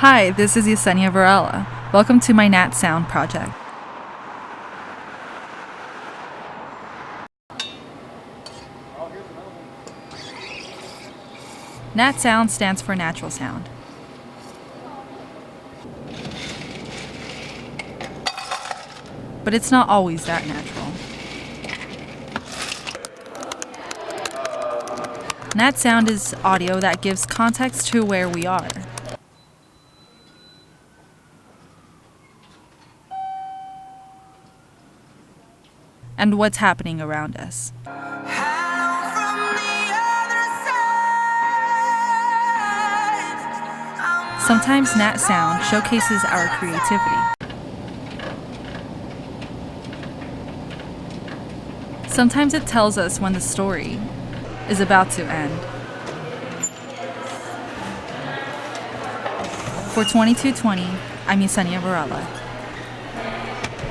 Hi, this is Yesenia Varela. Welcome to my Nat Sound Project. Nat Sound stands for natural sound. But it's not always that natural. Nat Sound is audio that gives context to where we are. And what's happening around us. Sometimes Nat Sound showcases our creativity. Sometimes it tells us when the story is about to end. For 2220, I'm Yesenia Varela.